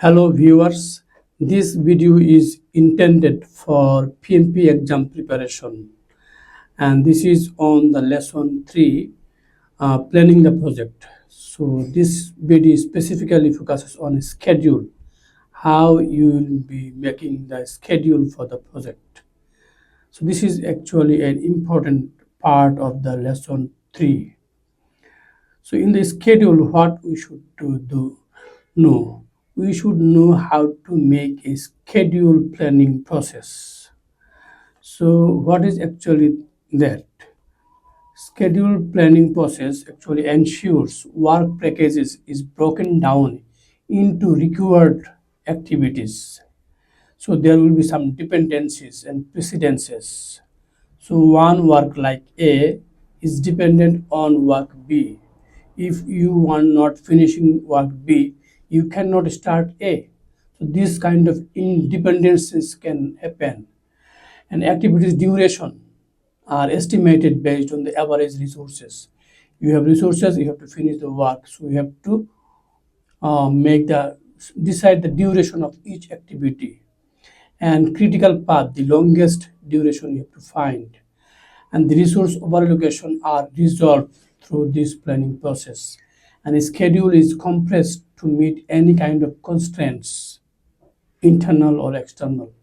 Hello viewers, this video is intended for PMP exam preparation and this is on the lesson 3 planning the project. So this video specifically focuses on schedule, how you will be making the schedule for the project. So this is actually an important part of the lesson 3. So in the schedule, what we should do? No, we should know how to make a schedule planning process. So what is actually that? Schedule planning process actually ensures work packages is broken down into required activities. So there will be some dependencies and precedences. So one work like A is dependent on work B. If you are not finishing work B, you cannot start A. So this kind of independencies can happen. And activities duration are estimated based on the average resources. You have resources, you have to finish the work. So you have to decide the duration of each activity. And critical path, the longest duration you have to find. And the resource overallocation are resolved through this planning process. And a schedule is compressed to meet any kind of constraints, internal or external.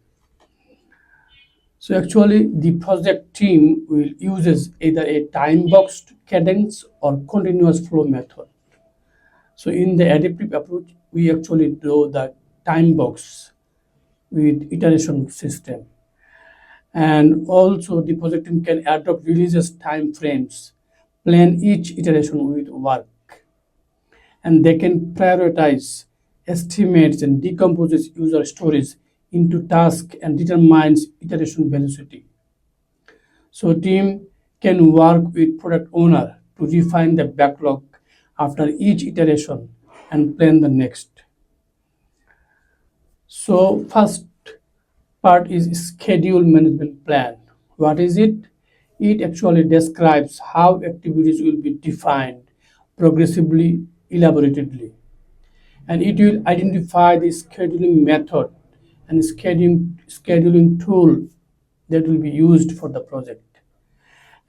So actually the project team will uses either a time-boxed cadence or continuous flow method. So in the adaptive approach, we actually do the time box with iteration system. And also the project team can adopt religious time frames, plan each iteration with work, and they can prioritize, estimates, and decomposes user stories into tasks and determines iteration velocity. So team can work with product owner to refine the backlog after each iteration and plan the next. So first part is schedule management plan. What is it? It actually describes how activities will be defined progressively, elaboratedly. And it will identify the scheduling method and scheduling tool that will be used for the project.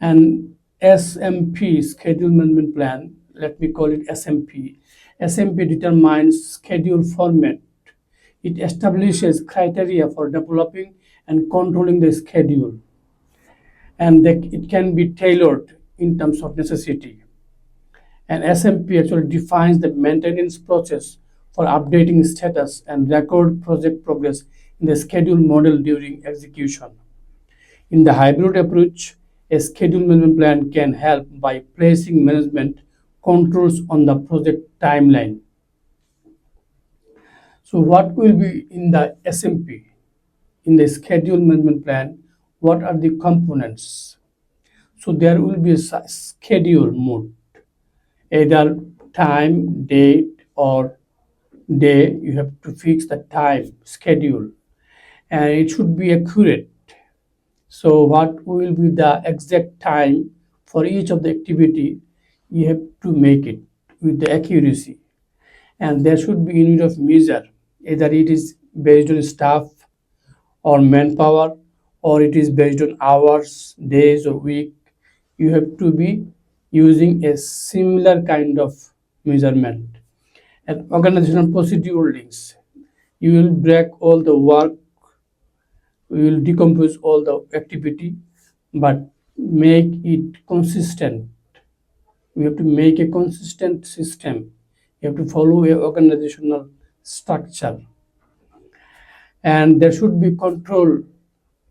And SMP, schedule management plan, let me call it SMP. SMP determines schedule format. It establishes criteria for developing and controlling the schedule, and that it can be tailored in terms of necessity. And SMP actually defines the maintenance process for updating status and record project progress in the schedule model during execution. In the hybrid approach, a schedule management plan can help by placing management controls on the project timeline. So what will be in the SMP? In the schedule management plan, what are the components? So there will be a schedule mode, either time, date, or day. You have to fix the time schedule, and it should be accurate. So what will be the exact time for each of the activity? You have to make it with the accuracy, and there should be unit of measure. Either it is based on staff or manpower, or it is based on hours, days, or week. You have to be using a similar kind of measurement. And organizational procedure links. You will break all the work, we will decompose all the activity, but make it consistent. We have to make a consistent system. You have to follow a organizational structure. And there should be control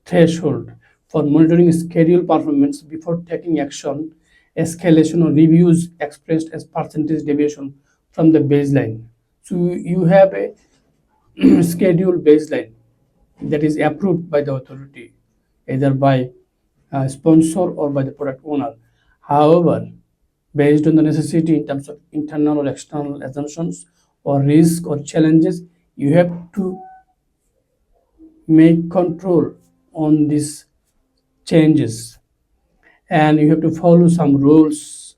threshold for monitoring schedule performance before taking action, escalation or reviews expressed as percentage deviation from the baseline. So you have a schedule baseline that is approved by the authority, either by a sponsor or by the product owner. However, based on the necessity in terms of internal or external assumptions or risk or challenges, you have to make control on these changes, and you have to follow some rules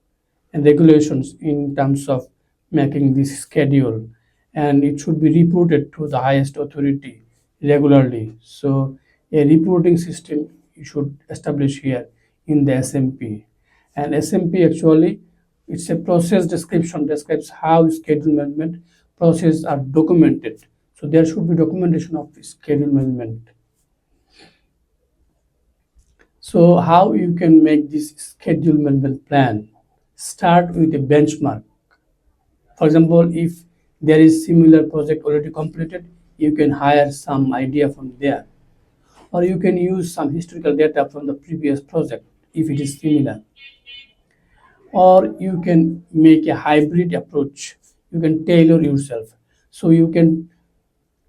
and regulations in terms of making this schedule. and it should be reported to the highest authority regularly. So a reporting system you should establish here in the SMP. And SMP actually, it's a process description, describes how schedule management processes are documented. So there should be documentation of schedule management. So how you can make this schedule management plan? Start with a benchmark. For example, if there is similar project already completed, you can hire some idea from there, or you can use some historical data from the previous project if it is similar, or you can make a hybrid approach. You can tailor yourself, so you can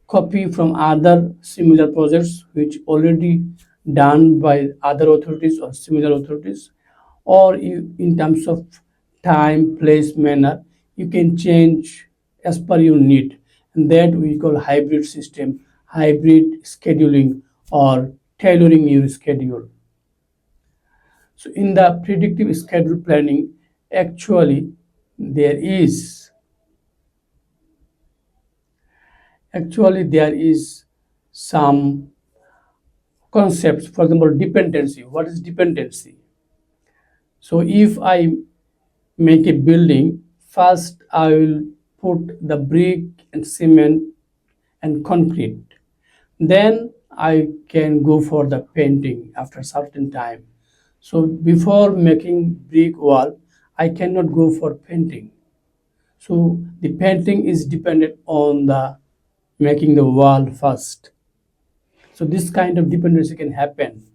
copy from other similar projects which already done by other authorities or similar authorities, or you, in terms of time, place, manner, you can change as per your need, and that we call hybrid system, hybrid scheduling, or tailoring your schedule. So in the predictive schedule planning, actually there is there is some concepts. For example, dependency. What is dependency? So if I make a building, first I will put the brick and cement and concrete. Then I can go for the painting after a certain time. So before making brick wall, I cannot go for painting. So the painting is dependent on the making the wall first. So this kind of dependency can happen.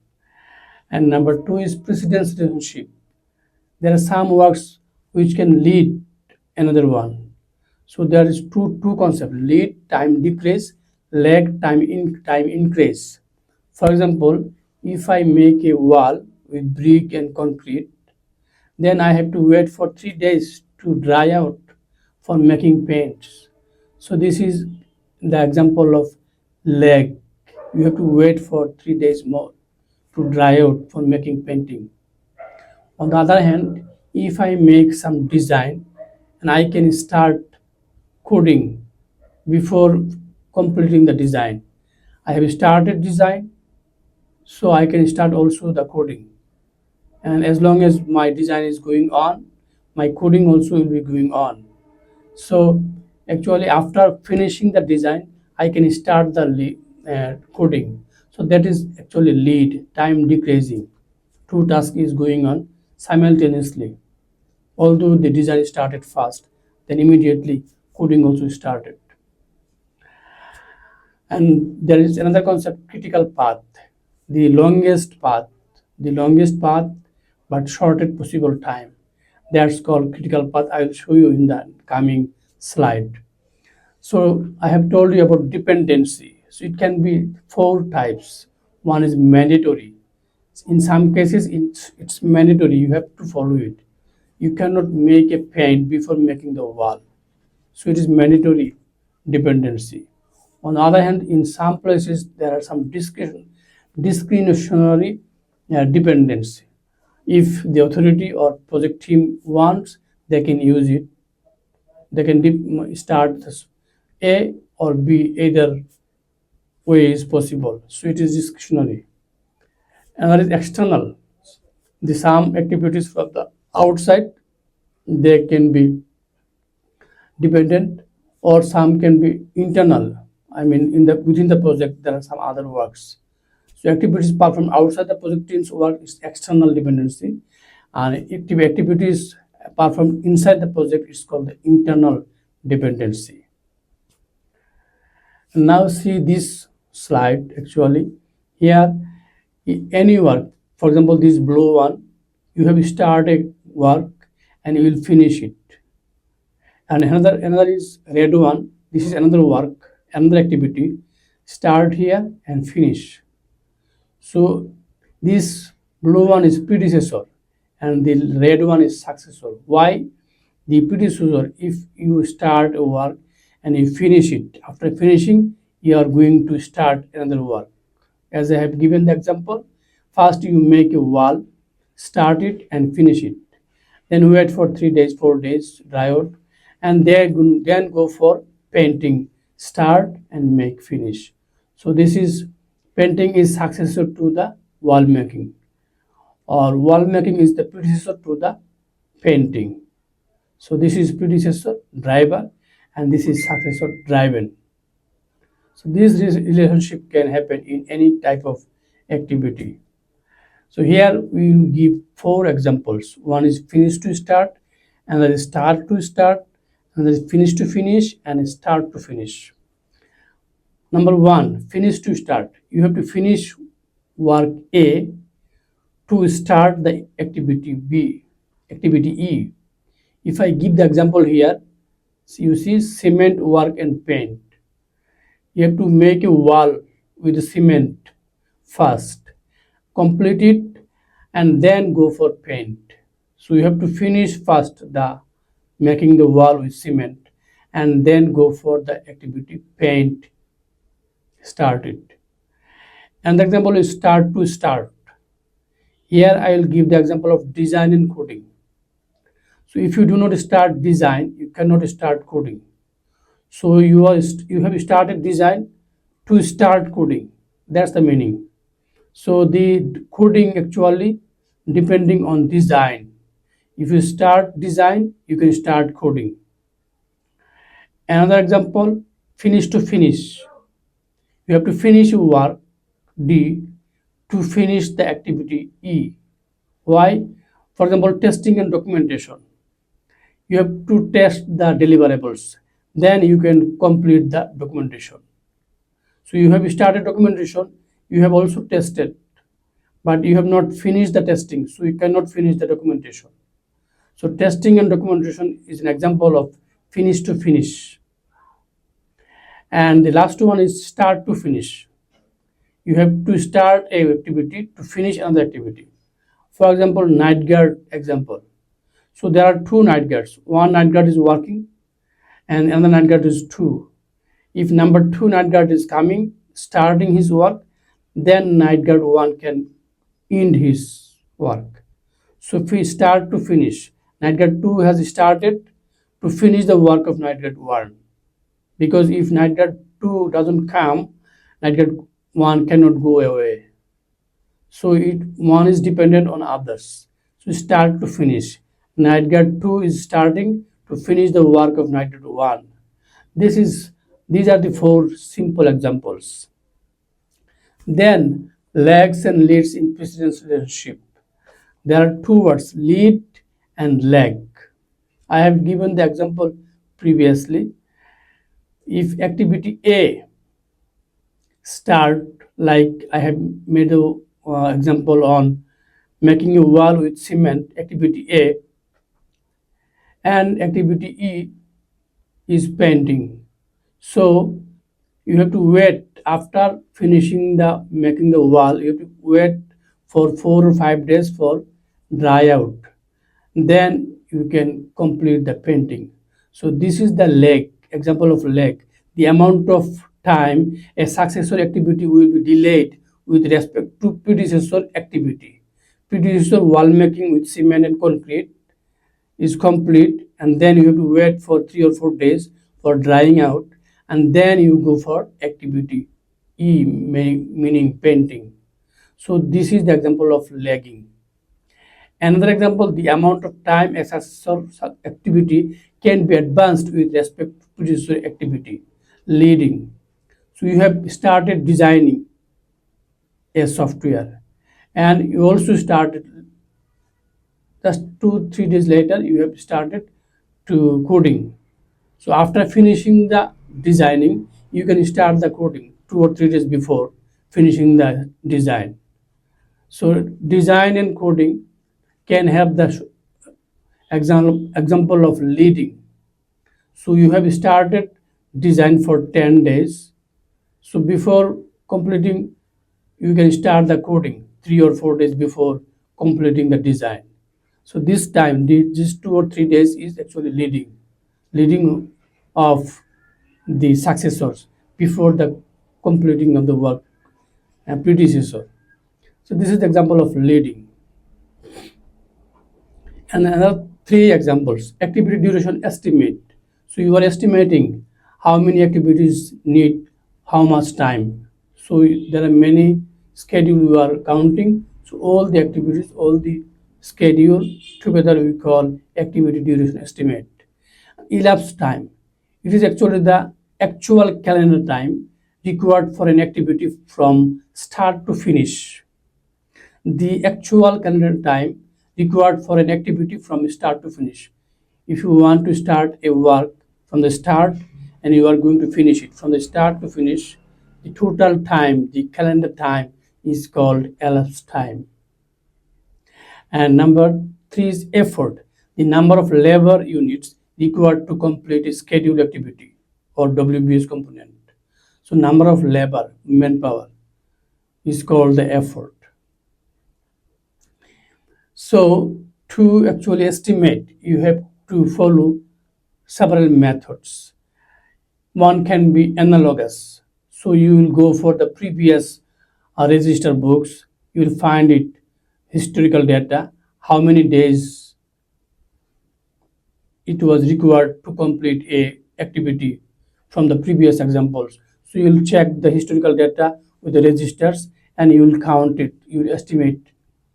And number two is precedence relationship. There are some works which can lead another one. So there is two concepts: lead, time decrease; lag, time increase. For example, if I make a wall with brick and concrete, then I have to wait for 3 days to dry out for making paints. So this is the example of lag. You have to wait for 3 days more to dry out for making painting. On the other hand, if I make some design and I can start coding before completing the design, I have started design, so I can start also the coding. And as long as my design is going on, my coding also will be going on. So actually, after finishing the design, I can start the coding. So that is actually lead, time decreasing. Two tasks is going on simultaneously. Although the design started fast, then immediately coding also started. And there is another concept, critical path, the longest path, the longest path, but shortest possible time. That's called critical path. I will show you in the coming slide. So I have told you about dependency. So it can be four types. One is mandatory. In some cases, it's mandatory. You have to follow it. You cannot make a paint before making the wall. So it is mandatory dependency. On the other hand, in some places there are some discretionary dependency. If the authority or project team wants, they can use it. They can start this A or B, either way is possible. So it is discretionary. Another is external. The some activities from the outside, they can be dependent, or some can be internal. I mean, in the within the project there are some other works. So activities performed outside the project team's work is external dependency, and activities performed inside the project is called the internal dependency. And now see this slide. Actually, here any work, for example, this blue one, you have started work and you will finish it. And another is red one. This is another work, another activity. Start here and finish. So this blue one is predecessor and the red one is successor. Why? The predecessor, if you start a work and you finish it, after finishing, you are going to start another work. As I have given the example, first you make a wall, start it and finish it. Then wait for 3 days, 4 days, dry out, and then go for painting start and make finish. So this is painting is successor to the wall making, or wall making is the predecessor to the painting. So this is predecessor driver and this is successor driven. So this relationship can happen in any type of activity. So here we will give 4 examples. One is finish to start, another is start to start, another is finish to finish, and start to finish. Number 1, finish to start. You have to finish work A to start the activity B, activity E. If I give the example here, so you see cement work and paint. You have to make a wall with cement first, complete it, and then go for paint. So you have to finish first the making the wall with cement and then go for the activity paint, start it. And the example is start to start. Here I will give the example of design and coding. So if you do not start design, you cannot start coding. So you have started design to start coding. That's the meaning. So the coding actually depending on design. If you start design, you can start coding. Another example, finish to finish. You have to finish your work D to finish the activity E. Why? For example, testing and documentation. You have to test the deliverables. Then you can complete the documentation. So you have started documentation, you have also tested, but you have not finished the testing, so you cannot finish the documentation. So testing and documentation is an example of finish to finish. And the last one is start to finish. You have to start a activity to finish another activity. For example, night guard example. So there are 2 night guards. One night guard is working and another night guard is 2. If number 2 night guard is coming, starting his work, then night guard 1 can end his work. So if we start to finish, night guard 2 has started to finish the work of night guard 1. Because if night guard 2 doesn't come, night guard 1 cannot go away. So one is dependent on others. So start to finish. Night guard 2 is starting to finish the work of night guard 1. These are the 4 simple examples. Then lags and leads in precedence relationship. There are 2 words, lead and lag. I have given the example previously. If activity A start, like I have made a example on making a wall with cement, activity A, and activity E is painting. So you have to wait after finishing the making the wall, you have to wait for 4 or 5 days for dry out. Then you can complete the painting. So this is the lag, example of lag. The amount of time a successor activity will be delayed with respect to predecessor activity. Predecessor wall making with cement and concrete is complete, and then you have to wait for 3 or 4 days for drying out, and then you go for activity E, meaning painting. So this is the example of lagging. Another example, the amount of time a successor activity can be advanced with respect to predecessor activity, leading. So you have started designing a software and you also started, just 2-3 days later you have started to coding. So after finishing the designing, you can start the coding 2 or 3 days before finishing the design. So design and coding can have the example of leading. So you have started design for 10 days. So before completing, you can start the coding 3 or 4 days before completing the design. So this time, this 2 or 3 days is actually leading of the successors before the completing of the work and predecessor. So this is the example of leading. And another 3 examples, activity duration estimate. So you are estimating how many activities need how much time. So there are many schedule you are counting. So all the activities, all the schedule together we call activity duration estimate. Elapsed time. It is actually the actual calendar time required for an activity from start to finish. The actual calendar time required for an activity from start to finish. If you want to start a work from the start and you are going to finish it from the start to finish, the total time, the calendar time is called elapsed time. And number three is effort, the number of labor units required to complete a scheduled activity or WBS component. So number of labor, manpower is called the effort. So to actually estimate, you have to follow several methods. One can be analogous. So you will go for the previous register books, you will find it historical data, how many days it was required to complete a activity from the previous examples. So you will check the historical data with the registers and you will count it, you will estimate.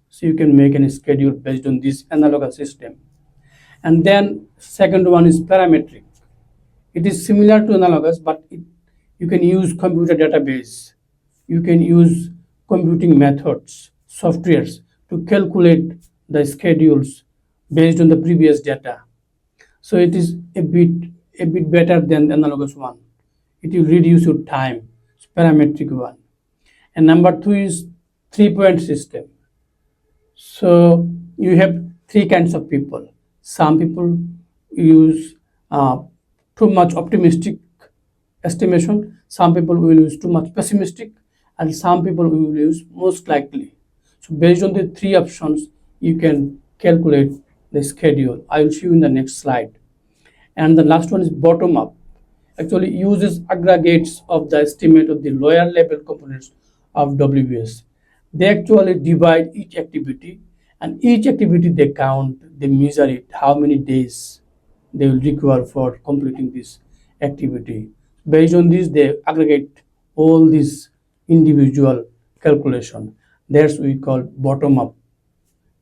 So you can make a schedule based on this analogous system. And then second one is parametric. It is similar to analogous, but you can use computer database. You can use computing methods, softwares to calculate the schedules based on the previous data. So it is a bit better than the analogous one. It will reduce your time. It's parametric one. And number two is 3-point system. So you have three kinds of people. Some people use too much optimistic estimation, some people will use too much pessimistic, and some people will use most likely. So based on the three options, you can calculate the schedule. I will show you in the next slide. And the last one is bottom up. Actually uses aggregates of the estimate of the lower level components of WBS. They actually divide each activity, and each activity they count, they measure it, how many days they will require for completing this activity. Based on this, they aggregate all these individual calculation. That's we call bottom-up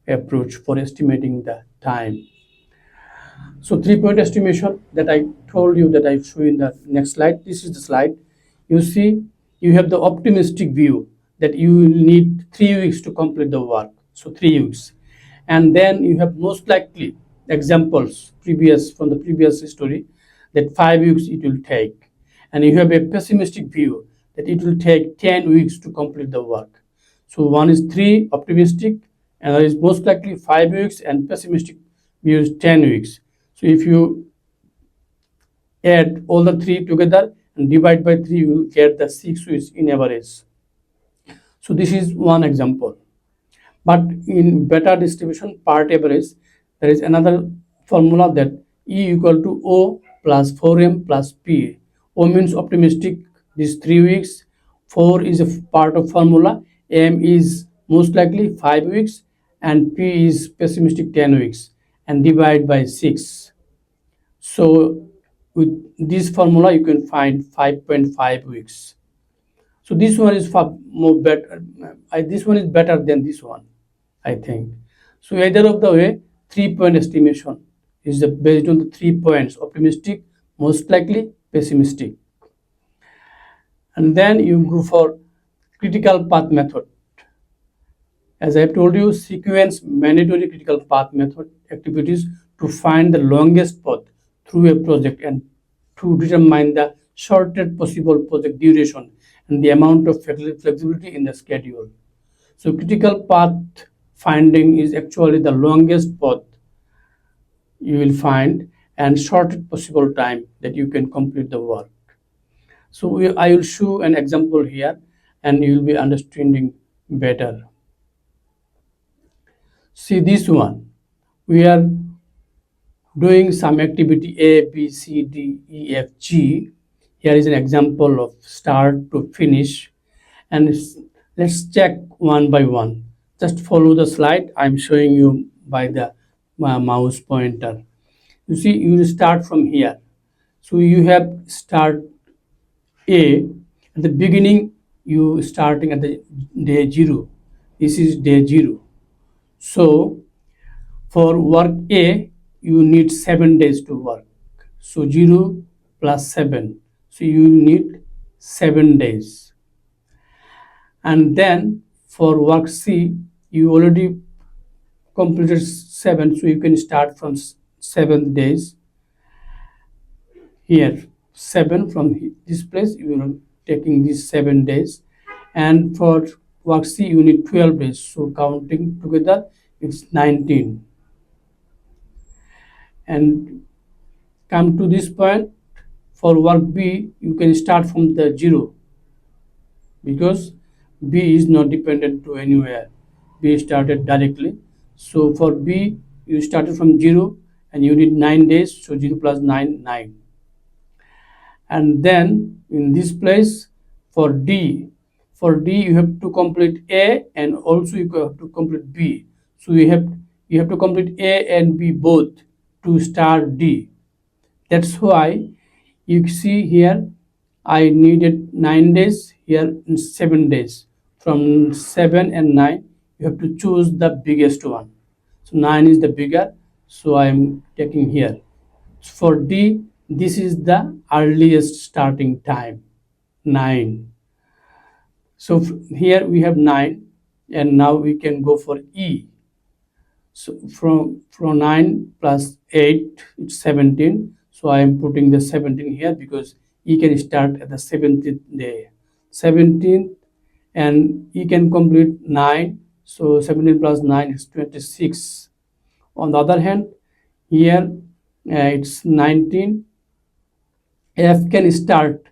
approach for estimating the time. So 3-point estimation that I told you that I show in the next slide. This is the slide. You see, you have the optimistic view that you will need 3 weeks to complete the work. So 3 weeks. And then you have most likely examples from the previous history that 5 weeks it will take. And you have a pessimistic view that it will take 10 weeks to complete the work. So one is 3 optimistic, and there is most likely 5 weeks, and pessimistic view is 10 weeks. So if you add all the 3 together and divide by 3, you will get the 6 weeks in average. So this is one example. But in beta distribution part average, there is another formula that E equal to O plus 4M plus P. O means optimistic, this 3 weeks. 4 is a part of formula. M is most likely 5 weeks, and P is pessimistic 10 weeks, and divide by 6. So with this formula, you can find 5.5 weeks. So this one is far more better. This one is better than this one, I think. So either of the way, 3-point estimation is based on the 3 points: optimistic, most likely, pessimistic. And then you go for critical path method. As I have told you, sequence mandatory critical path method activities to find the longest path through a project and to determine the shortest possible project duration and the amount of flexibility in the schedule. So critical path finding is actually the longest path you will find and shortest possible time that you can complete the work. So I will show an example here and you will be understanding better. See this one. We are doing some activity A, B, C, D, E, F, G. Here is an example of start to finish. And let's check one by one. Just follow the slide. I'm showing you by the mouse pointer. You see, you start from here. So you have start A at the beginning, you starting at the day 0. This is day 0. So for work A, you need 7 days to work. So 0 plus 7. So you need 7 days. And then for work C, you already completed 7, so you can start from 7 days here. 7 from this place, you are taking these 7 days. And for work C, you need 12 days. So counting together, it's 19. And come to this point, for work B, you can start from the 0 because B is not dependent to anywhere. B started directly. So for B, you started from 0 and you need 9 days. So 0 plus 9, 9. And then in this place, for D you have to complete A and also you have to complete B. So you have to complete A and B both to start D. That's why you see here I needed 9 days, here in 7 days. From 7 and 9, you have to choose the biggest one. So 9 is the bigger, so I am taking here. For D, this is the earliest starting time, 9. So here we have 9, and now we can go for E. So from 9 plus 8, it's 17. So I am putting the 17 here because E can start at the 17th day. 17th, and E can complete 9. So 17 plus 9 is 26. On the other hand, here it's 19. F can start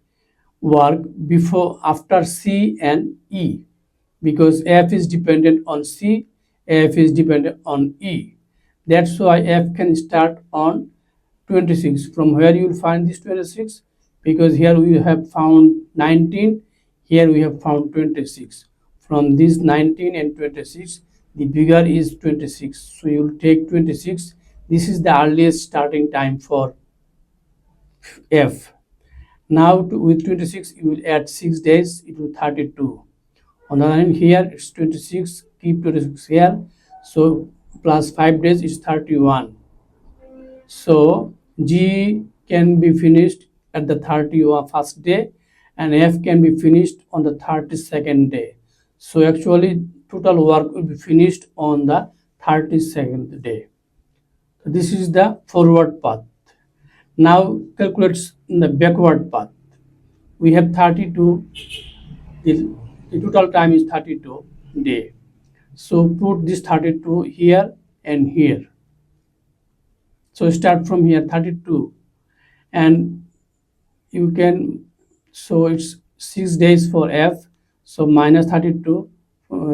work before after C and E because F is dependent on C, F is dependent on E. That's why F can start on 26. From where you will find this 26? Because here we have found 19, here we have found 26. From this 19 and 26, the bigger is 26. So you will take 26. This is the earliest starting time for F. Now with 26, you will add 6 days, it will 32. On the other hand, here it's 26, keep 26 here. So plus 5 days is 31. So G can be finished at the 31st day and F can be finished on the 32nd day. So actually total work will be finished on the 32nd day. So this is the forward path. Now calculate the backward path. We have 32, the total time is 32 day. So put this 32 here and here. So start from here 32 and you can, so it's 6 days for F. So minus 32,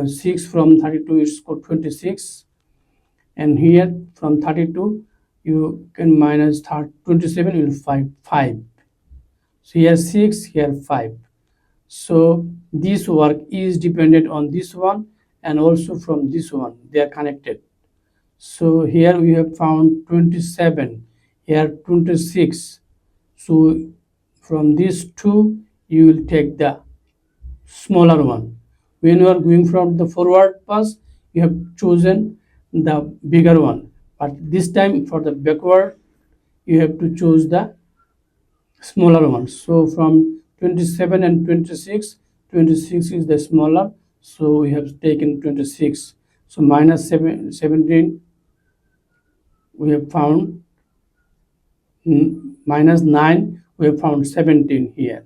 6 from 32 is 26. And here from 32, you can minus 27, you will 5. So here 6, here 5. So this work is dependent on this one and also from this one. They are connected. So here we have found 27, here 26. So from these two, you will take the smaller one. When you are going from the forward pass, you have chosen the bigger one. But this time for the backward, you have to choose the smaller one. So from 27 and 26, 26 is the smaller. So we have taken 26. So minus 17, we have found minus 9, we have found 17 here.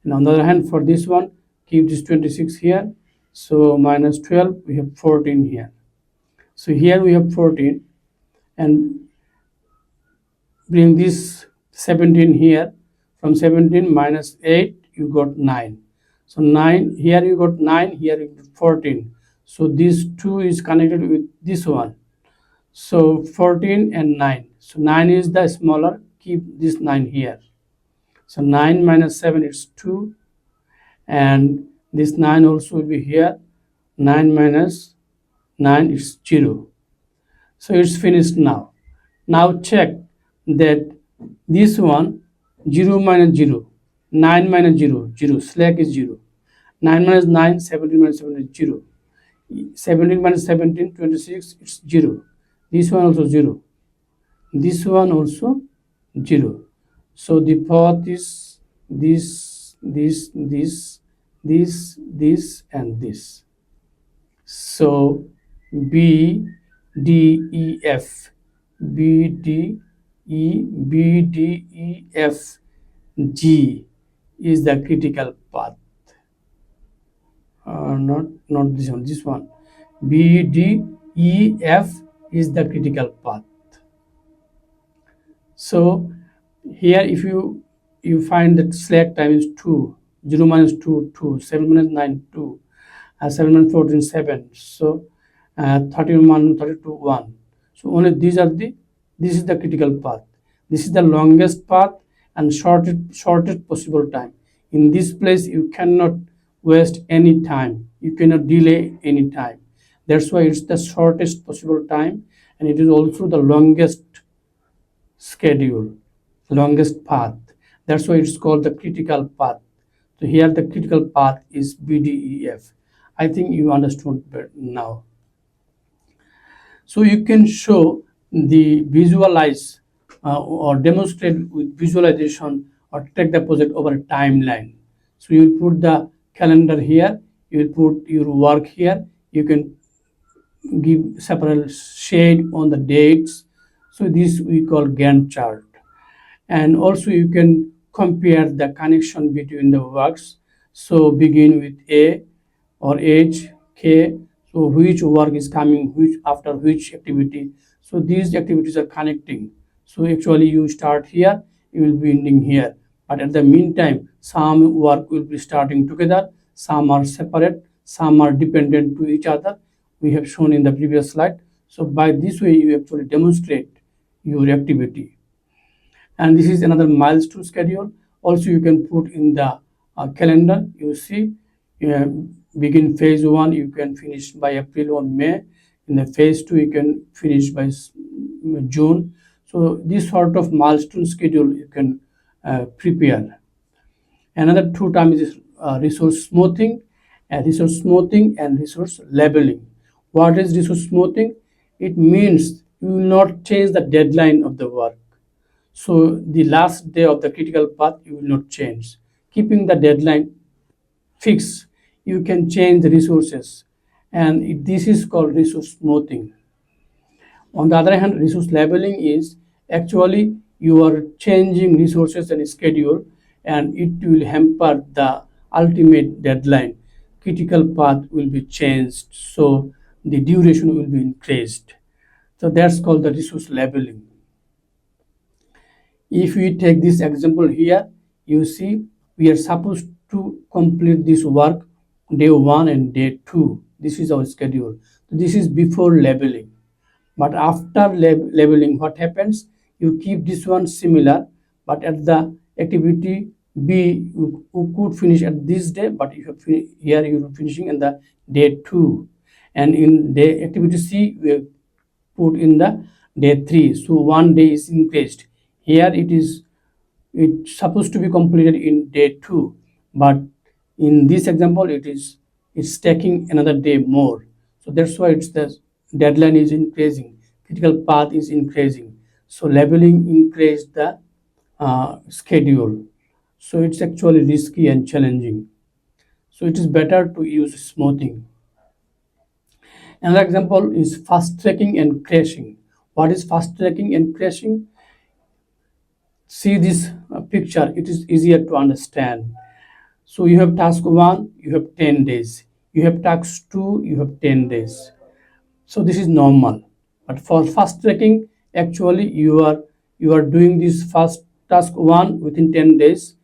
And on the other hand, for this one, keep this 26 here. So minus 12, we have 14 here. So here we have 14 and bring this 17 here. From 17 minus 8, you got 9. So 9, here you got 9, here you got 14. So this 2 is connected with this one. So 14 and 9. So 9 is the smaller, keep this 9 here. So 9 minus 7 is 2 and this 9 also will be here. 9 minus 9 is 0. So it's finished now. Now check that this one 0 minus 0, 9 minus 0, 0, slack is 0. 9 minus 9, 17 minus 17 is 0. 17 minus 17, 26, it's 0. This one also 0. This one also 0. So the path is this, and this. So B, D, E, F, B, D, E, F, G is the critical path. Not this one. This one. B, D, E, F is the critical path. So here, if you find that slack time is 2, 0 minus 2, 2, 7 minus 9, 2, 7 minus 14, 7. So 31, 32, 1. So only this is the critical path. This is the longest path and shortest possible time. In this place, you cannot waste any time. You cannot delay any time. That's why it's the shortest possible time, and it is also the longest schedule, longest path. That's why it's called the critical path. So here the critical path is BDEF. I think you understood now. So you can show the visualize or demonstrate with visualization or take the project over a timeline. So you will put the calendar here, you will put your work here, you can give separate shade on the dates. So this we call Gantt chart. And also you can compare the connection between the works. So begin with A or H, K. So which work is coming, which after which activity. So these activities are connecting. So actually you start here, you will be ending here. But at the meantime, some work will be starting together, some are separate, some are dependent to each other. We have shown in the previous slide. So by this way, you actually demonstrate your activity. And this is another milestone schedule. Also, you can put in the calendar. You see, begin phase 1, you can finish by April or May. In the phase 2, you can finish by June. So this sort of milestone schedule you can prepare. Another two terms is resource smoothing and resource labeling. What is resource smoothing? It means you will not change the deadline of the work. So the last day of the critical path, you will not change. Keeping the deadline fixed, you can change the resources. And this is called resource smoothing. On the other hand, resource labeling is actually you are changing resources and schedule, and it will hamper the ultimate deadline. Critical path will be changed, so the duration will be increased. So that's called the resource labeling. If we take this example here, you see we are supposed to complete this work day 1 and day 2. This is our schedule. This is before labeling. But after labeling, what happens? You keep this one similar, but at the activity B, you could finish at this day, but you have here you are finishing in the day 2. And in day activity C, we put in the day 3. So 1 day is increased. Here it's supposed to be completed in day 2, but in this example it's taking another day more. So that's why it's the deadline is increasing, critical path is increasing. So labeling increased the schedule. So it's actually risky and challenging. So it is better to use smoothing. Another example is fast tracking and crashing. What is fast tracking and crashing? See this picture, it is easier to understand. So you have task 1, you have 10 days. You have task 2, you have 10 days. So this is normal. But for fast tracking, actually you are doing this first task 1 within 10 days.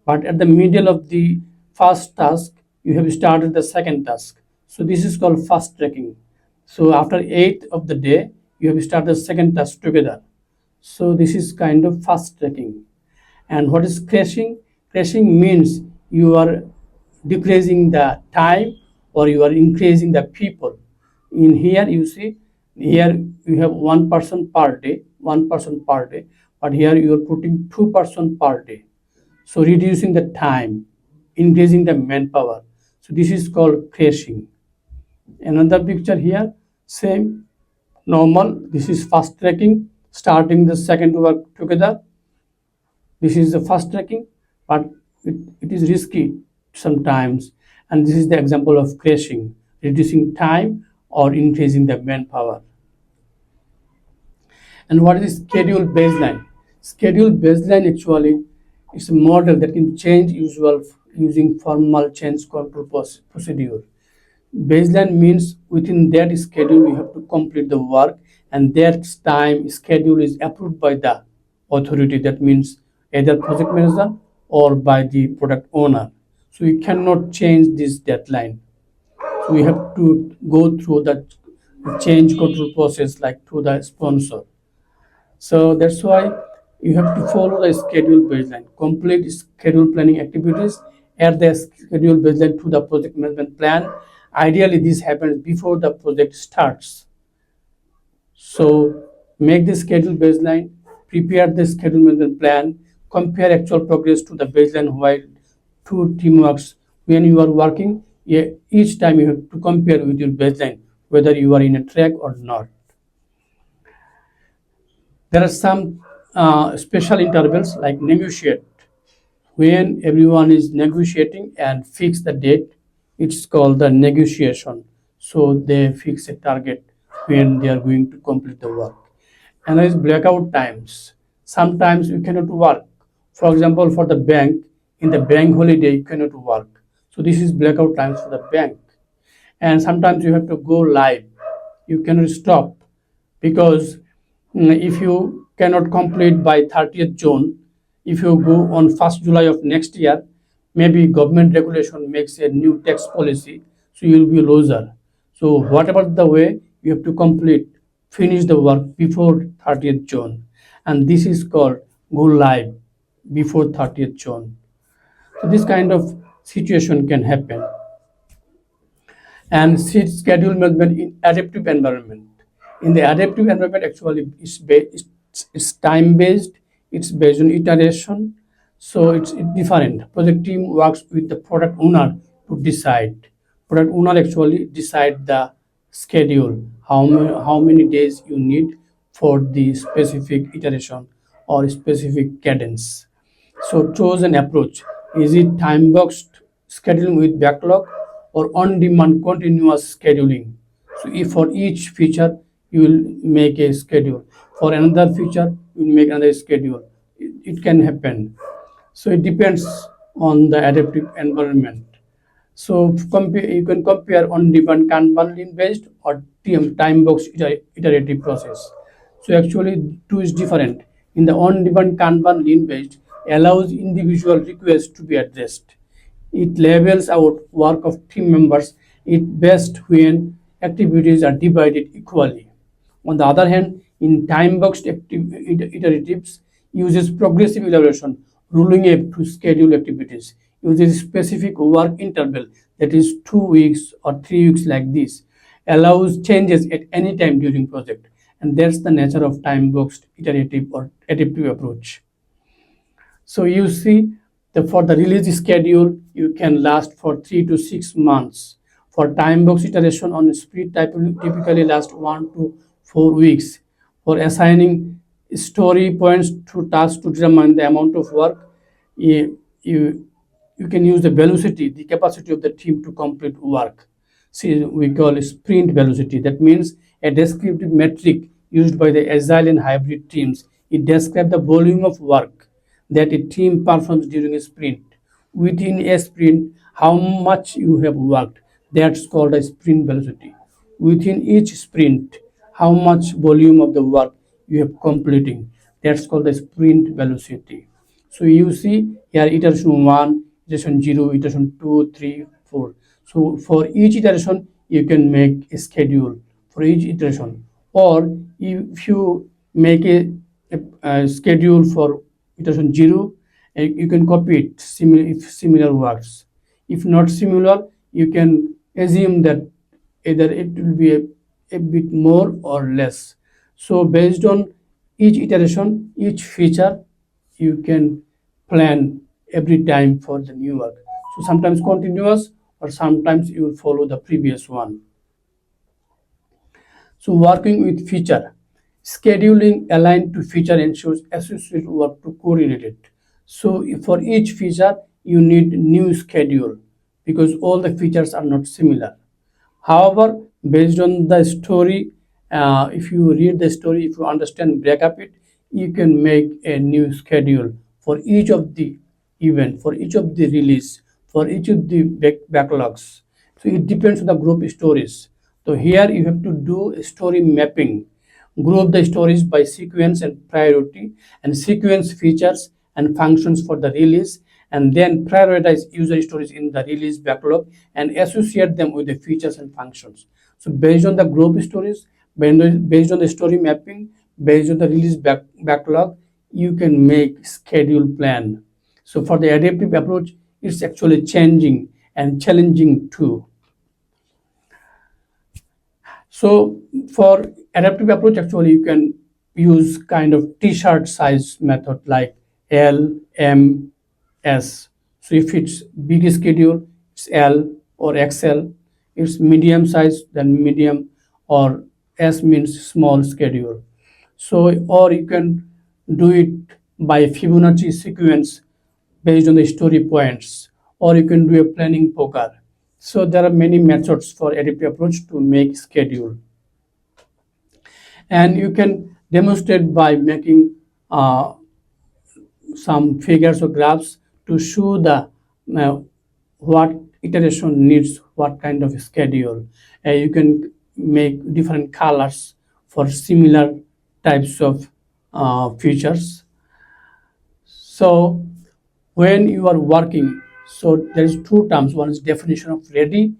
But at the middle of the first task, you have started the second task. So this is called fast tracking. So after 8th of the day, you have started the second task together. So this is kind of fast tracking. And what is crashing? Crashing means you are decreasing the time or you are increasing the people. In here you see, here you have 1 person per day, but here you are putting 2 person per day. So reducing the time, increasing the manpower. So this is called crashing. Another picture here, same normal. This is fast tracking, starting the second work together. This is the fast tracking, but it is risky sometimes. And this is the example of crashing, reducing time or increasing the manpower. And what is schedule baseline? Schedule baseline actually is a model that can change usual using formal change control procedure. Baseline means within that schedule you have to complete the work, and that time schedule is approved by the authority. That means either project manager or by the product owner. So you cannot change this deadline. So we have to go through the change control process like through the sponsor. So that's why you have to follow the schedule baseline, complete schedule planning activities, add the schedule baseline to the project management plan. Ideally, this happens before the project starts. So make the schedule baseline, prepare the schedule management plan, compare actual progress to the baseline while two teamworks. When you are working, each time you have to compare with your baseline whether you are in a track or not. There are some special intervals like negotiate. When everyone is negotiating and fix the date, it's called the negotiation. So they fix a target when they are going to complete the work. And there is blackout times. Sometimes you cannot work. For example, for the bank, in the bank holiday, you cannot work. So this is blackout times for the bank. And sometimes you have to go live. You cannot stop because if you cannot complete by 30th June, if you go on 1st July of next year, maybe government regulation makes a new tax policy, so you will be a loser. So whatever the way, you have to complete, finish the work before 30th June. And this is called go live before 30th June. So this kind of situation can happen. And schedule management in adaptive environment. In the adaptive environment, actually, it's time based. It's based on iteration, so it's different. Project team works with the product owner to decide. Product owner actually decide the schedule, how many days you need for the specific iteration or specific cadence. So choose an approach. Is it time boxed scheduling with backlog or on demand continuous scheduling? So if for each feature you will make a schedule. For another feature you will make another schedule. It can happen. So it depends on the adaptive environment. So you can compare on-demand Kanban lean based or time box iterative process. So actually, two is different. In the on-demand Kanban lean based, allows individual requests to be addressed. It labels out work of team members. It best when activities are divided equally. On the other hand, in time-boxed iteratives, uses progressive evaluation, ruling up to schedule activities, uses specific work interval, that is 2 weeks or 3 weeks like this, allows changes at any time during project. And that's the nature of time-boxed iterative or adaptive approach. So you see, for the release schedule, you can last for 3 to 6 months. For time box iteration on sprint typically last 1 to 4 weeks. For assigning story points to tasks to determine the amount of work, you, you can use the velocity, the capacity of the team to complete work. See, we call it sprint velocity. That means a descriptive metric used by the agile and hybrid teams. It describes the volume of work that a team performs during a sprint. Within a sprint, how much you have worked, that's called a sprint velocity. Within each sprint, how much volume of the work you have completing, that's called the sprint velocity. So you see here iteration 1, iteration 0, iteration 2, 3, 4. So for each iteration, you can make a schedule for each iteration. Or if you make a schedule for iteration 0, you can copy it if similar works. If not similar, you can assume that either it will be a bit more or less. So based on each iteration, each feature, you can plan every time for the new work. So sometimes continuous, or sometimes you will follow the previous one. So working with feature, scheduling aligned to feature ensures associated work to coordinate it. So for each feature, you need new schedule because all the features are not similar. However, based on the story, if you read the story, if you understand, break up it, you can make a new schedule for each of the event, for each of the release, for each of the backlogs. So it depends on the group stories. So here you have to do a story mapping. Group the stories by sequence and priority, and sequence features and functions for the release, and then prioritize user stories in the release backlog and associate them with the features and functions. So based on the group stories, based on the story mapping, based on the release backlog, you can make schedule plan. So for the adaptive approach, it's actually changing and challenging too. So for adaptive approach, actually you can use kind of t-shirt size method like L, M, S. So if it's big schedule, it's L or XL. It's medium size, then medium, or S means small schedule. So or you can do it by Fibonacci sequence based on the story points, or you can do a planning poker. So there are many methods for adaptive approach to make schedule, and you can demonstrate by making some figures or graphs to show the what iteration needs what kind of schedule. You can make different colors for similar types of features. So when you are working, so there is two terms. One is definition of ready,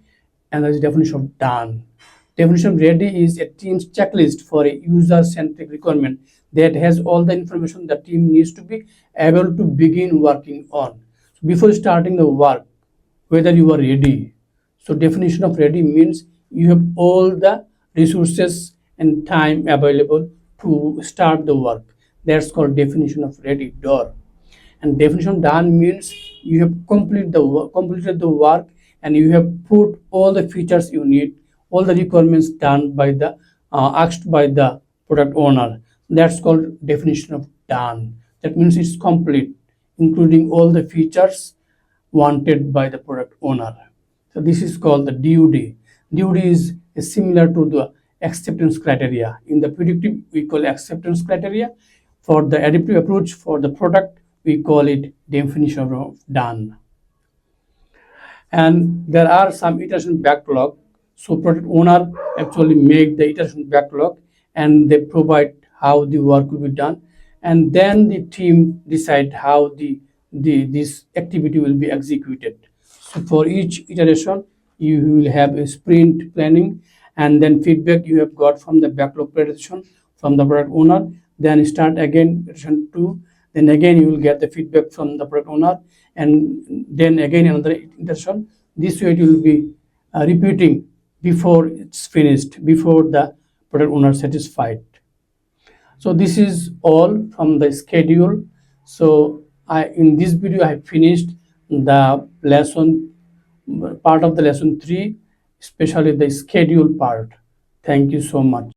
and there is definition of done. Definition of ready is a team's checklist for a user-centric requirement that has all the information the team needs to be able to begin working on. So before starting the work, whether you are ready. So definition of ready means you have all the resources and time available to start the work. That's called definition of ready, door. And definition done means you have completed the work, and you have put all the features you need, all the requirements done by the asked by the product owner. That's called definition of done. That means it's complete, including all the features wanted by the product owner. So this is called the DUD. DUD is similar to the acceptance criteria. In the predictive, we call acceptance criteria. For the adaptive approach for the product, we call it definition of done. And there are some iteration backlog. So product owner actually make the iteration backlog, and they provide how the work will be done, and then the team decide how this activity will be executed. So for each iteration, you will have a sprint planning, and then feedback you have got from the backlog presentation from the product owner. Then start again iteration 2. Then again you will get the feedback from the product owner, and then again another iteration. This way it will be repeating before it's finished, before the product owner satisfied. So this is all from the schedule. So in this video I have finished the lesson, part of the lesson 3, especially the schedule part. Thank you so much.